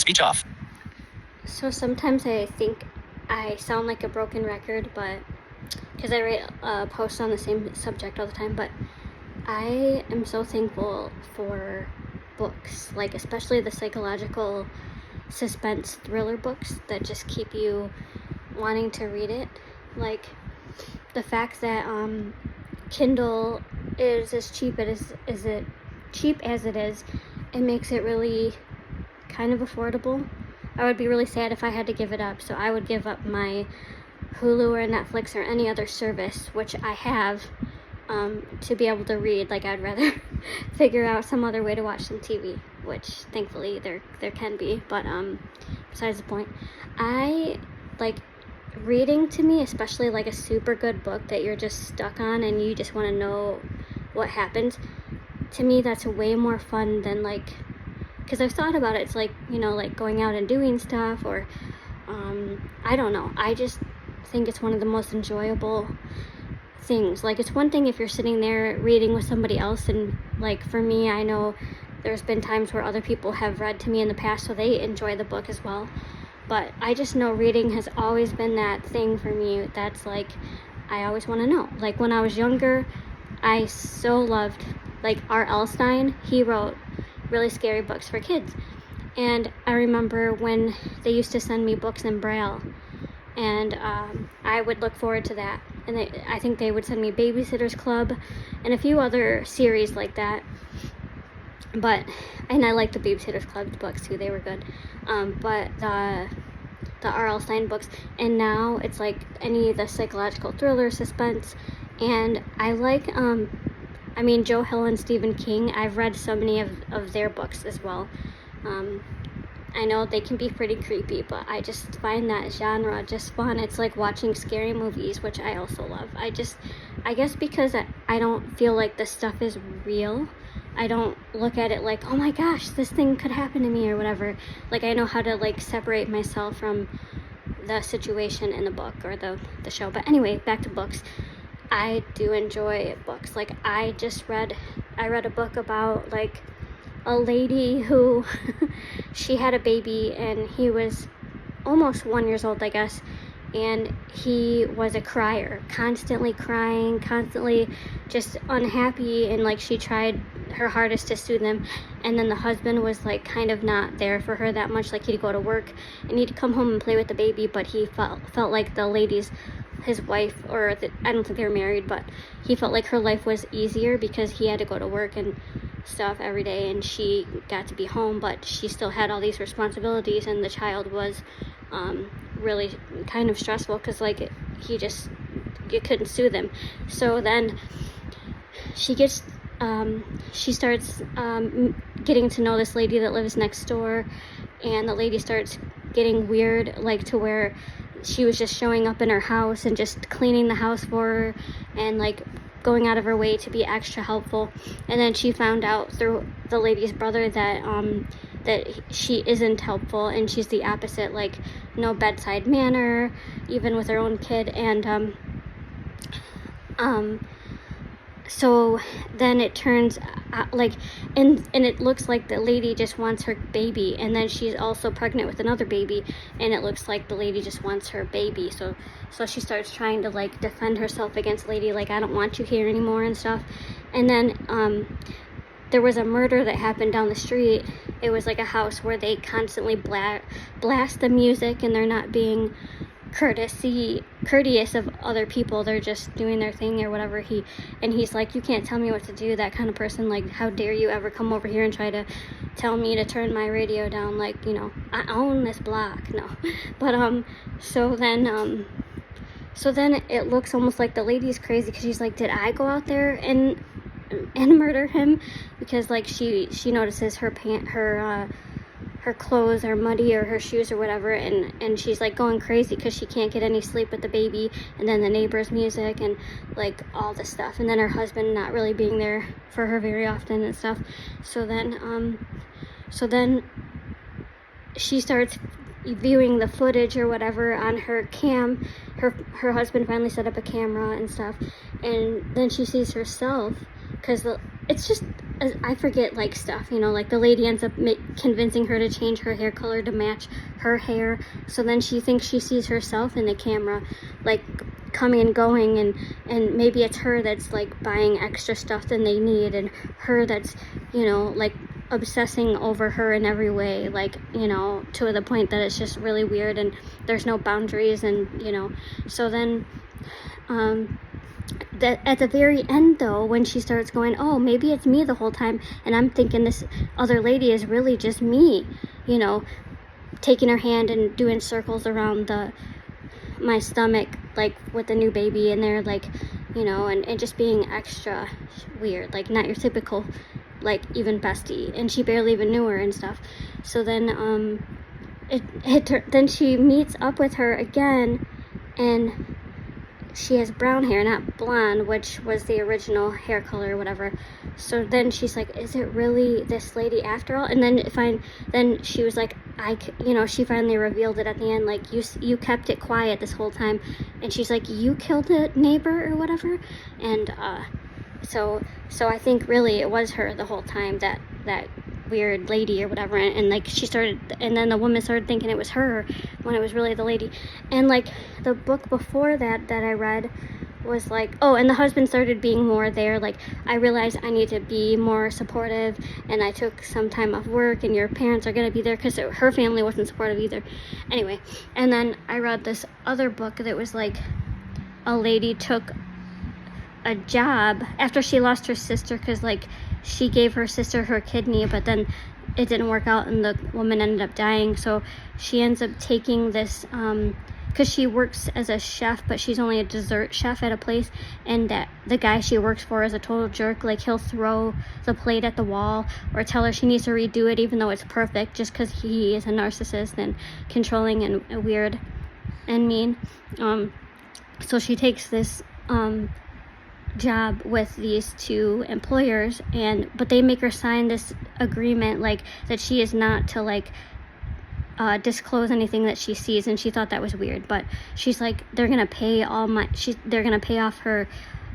Speech off. So sometimes I think I sound like a broken record, but because I write posts on the same subject all the time, but I am so thankful for books, like especially the psychological suspense thriller books that just keep you wanting to read it. Like the fact that Kindle is as cheap as it is, it makes it really kind of affordable. I would be really sad if I had to give it up, so I would give up my Hulu or Netflix or any other service, which I have, to be able to read. Like, I'd rather figure out some other way to watch some TV, which thankfully there can be, but besides the point. I like reading, to me, especially like a super good book that you're just stuck on and you just want to know what happens. To me, that's way more fun than, like, because I've thought about it, it's like, you know, like going out and doing stuff, or I don't know, I just think it's one of the most enjoyable things. Like, it's one thing if you're sitting there reading with somebody else, and like for me, I know there's been times where other people have read to me in the past, so they enjoy the book as well. But I just know reading has always been that thing for me that's like, I always want to know. Like when I was younger, I so loved, like, R.L. Stein. He wrote really scary books for kids, and I remember when they used to send me books in Braille, and I would look forward to that. And I think they would send me Babysitter's Club and a few other series like that. And I like the Babysitter's Club books too, they were good. But the R.L. Stein books, and now it's like any of the psychological thriller, suspense, and I like, Joe Hill and Stephen King. I've read so many of their books as well. I know they can be pretty creepy, but I just find that genre just fun. It's like watching scary movies, which I also love. I guess because I don't feel like this stuff is real, I don't look at it like, oh my gosh, this thing could happen to me or whatever. Like, I know how to, like, separate myself from the situation in the book or the show. But anyway, back to books. I do enjoy books. Like, I read a book about, like, a lady who she had a baby, and he was almost 1 year old, I guess, and he was a crier, constantly crying, constantly just unhappy, and like she tried her hardest to soothe him, and then the husband was like kind of not there for her that much. Like, he'd go to work and he'd come home and play with the baby, but he felt like the lady's, his wife, I don't think they were married, but he felt like her life was easier because he had to go to work and stuff every day, and she got to be home, but she still had all these responsibilities, and the child was really kind of stressful because, like, you couldn't soothe him. So then she starts getting to know this lady that lives next door, and the lady starts getting weird, like to where she was just showing up in her house and just cleaning the house for her and like going out of her way to be extra helpful. And then she found out through the lady's brother that that she isn't helpful, and she's the opposite, like no bedside manner, even with her own kid. And so then it turns out, like, and it looks like the lady just wants her baby, and then she's also pregnant with another baby, and it looks like the lady just wants her baby. So she starts trying to like defend herself against the lady, like, I don't want you here anymore and stuff. And then there was a murder that happened down the street. It was like a house where they constantly blast the music, and they're not being courteous of other people. They're just doing their thing or whatever. He's like, you can't tell me what to do, that kind of person. Like, how dare you ever come over here and try to tell me to turn my radio down? Like, you know, I own this block. No. But so then it looks almost like the lady's crazy, because she's like, did I go out there and murder him? Because like she notices her clothes are muddy, or her shoes or whatever, and she's like going crazy because she can't get any sleep with the baby, and then the neighbor's music and like all this stuff, and then her husband not really being there for her very often and stuff. So then she starts viewing the footage or whatever on her cam. Her husband finally set up a camera and stuff, and then she sees herself, because it's just I forget like stuff, you know, like the lady ends up convincing her to change her hair color to match her hair. So then she thinks she sees herself in the camera, like coming and going, and maybe it's her that's like buying extra stuff than they need, and her that's, you know, like obsessing over her in every way, like, you know, to the point that it's just really weird and there's no boundaries, and, you know. So then that at the very end though, when she starts going, oh, maybe it's me the whole time, and I'm thinking this other lady is really just me, you know, taking her hand and doing circles around my stomach, like with the new baby in there, like, you know, and just being extra weird, like not your typical, like, even bestie, and she barely even knew her and stuff. So then then she meets up with her again, and she has brown hair, not blonde, which was the original hair color or whatever. So then she's like, is it really this lady after all? And then she was like, you know, she finally revealed it at the end, like, you kept it quiet this whole time. And she's like, you killed a neighbor or whatever. And so I think really it was her the whole time, that weird lady or whatever, and like she started, and then the woman started thinking it was her when it was really the lady. And like the book before that I read was like, oh, and the husband started being more there, like, I realized I need to be more supportive, and I took some time off work, and your parents are gonna be there, because her family wasn't supportive either. Anyway, and then I read this other book that was like a lady took a job after she lost her sister, because like she gave her sister her kidney, but then it didn't work out and the woman ended up dying. So she ends up taking this because she works as a chef, but she's only a dessert chef at a place, and that the guy she works for is a total jerk. Like, he'll throw the plate at the wall or tell her she needs to redo it even though it's perfect, just because he is a narcissist and controlling and weird and mean. So she takes this job with these two employers, but they make her sign this agreement, like, that she is not to like disclose anything that she sees, and she thought that was weird. But she's like, they're gonna pay off her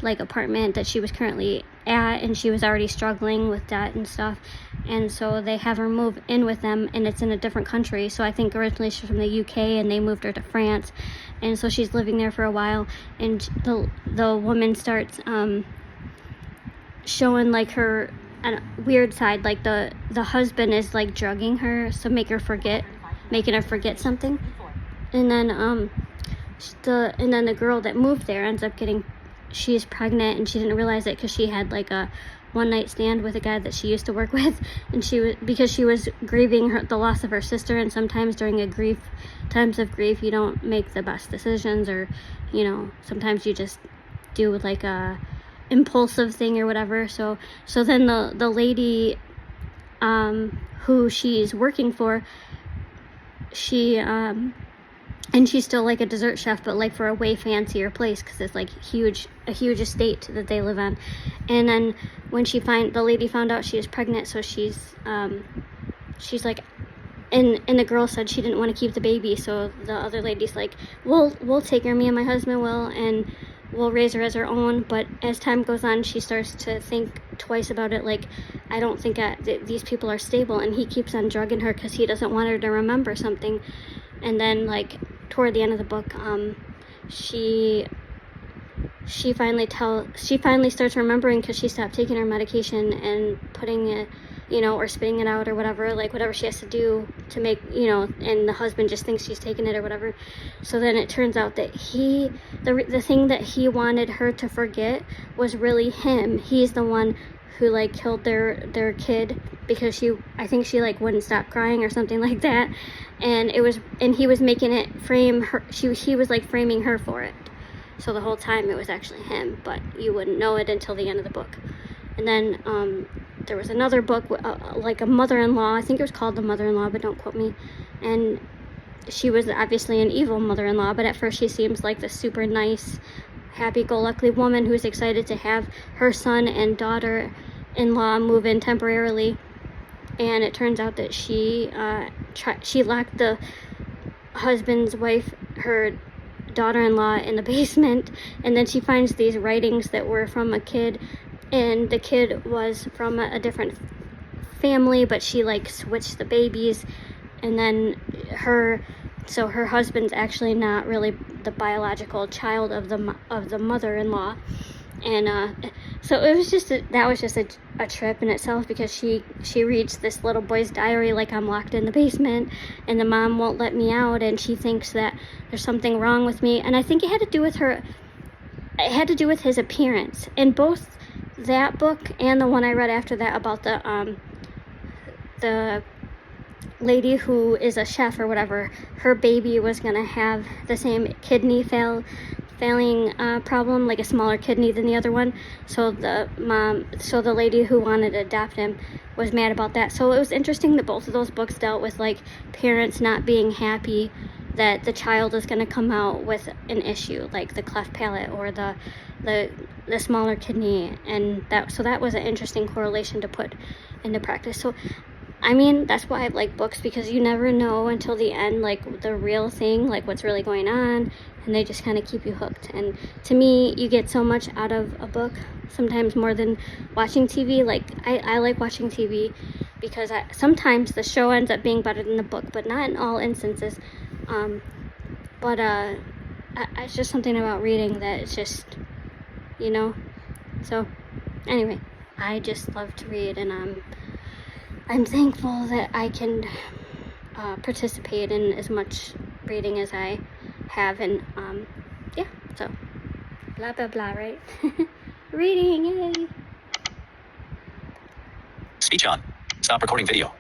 like apartment that she was currently at, and she was already struggling with debt and stuff, and so they have her move in with them, and it's in a different country. So I think originally she's from the UK, and they moved her to France, and so she's living there for a while, and the woman starts showing like her weird side, like the husband is like drugging her to making her forget something, and then the girl that moved there ends up she's pregnant, and she didn't realize it because she had like a one-night stand with a guy that she used to work with, and because she was grieving the loss of her sister, and sometimes during times of grief you don't make the best decisions, or, you know, sometimes you just do like a impulsive thing or whatever. So then the lady who she's working for, and she's still like a dessert chef, but like for a way fancier place, because it's like a huge estate that they live on. And then when the lady found out she was pregnant, so she's like, and the girl said she didn't want to keep the baby, so the other lady's like, we'll take her, me and my husband will, and we'll raise her as our own. But as time goes on, she starts to think twice about it, like, I don't think these people are stable, and he keeps on drugging her because he doesn't want her to remember something. And then like toward the end of the book, she finally starts remembering, because she stopped taking her medication and putting it, you know, or spitting it out or whatever, like whatever she has to do to make, you know, and the husband just thinks she's taking it or whatever. So then it turns out that the thing that he wanted her to forget was really him. He's the one who like killed their kid, because I think she like wouldn't stop crying or something like that, and he was making it frame her. He was like framing her for it. So the whole time it was actually him, but you wouldn't know it until the end of the book. And then there was another book, like a mother-in-law. I think it was called The Mother-in-Law, but don't quote me. And she was obviously an evil mother-in-law, but at first she seems like the super nice, happy-go-lucky woman who's excited to have her son and daughter-in-law move in temporarily. And it turns out that she locked the husband's wife, her daughter-in-law, in the basement, and then she finds these writings that were from a kid and the kid was from a different family, but she like switched the babies, and then her husband's actually not really the biological child of the mother-in-law. And so it was just that was just a trip in itself, because she reads this little boy's diary like I'm locked in the basement and the mom won't let me out, and she thinks that there's something wrong with me. And I think it had to do with his appearance. In both that book and the one I read after that about the lady who is a chef or whatever, her baby was gonna have the same kidney failing problem, like a smaller kidney than the other one. So the lady who wanted to adopt him was mad about that. So it was interesting that both of those books dealt with like parents not being happy that the child is going to come out with an issue like the cleft palate or the smaller kidney, and that was an interesting correlation to put into practice. So I mean, that's why I like books, because you never know until the end, like the real thing, like what's really going on, and they just kind of keep you hooked. And to me, you get so much out of a book, sometimes more than watching TV. Like I like watching TV because sometimes the show ends up being better than the book, but not in all instances. It's just something about reading that it's just, so anyway, I just love to read, and I'm thankful that I can participate in as much reading as I have, and yeah, so blah blah blah, right? Reading, yay! Speech on. Stop recording video.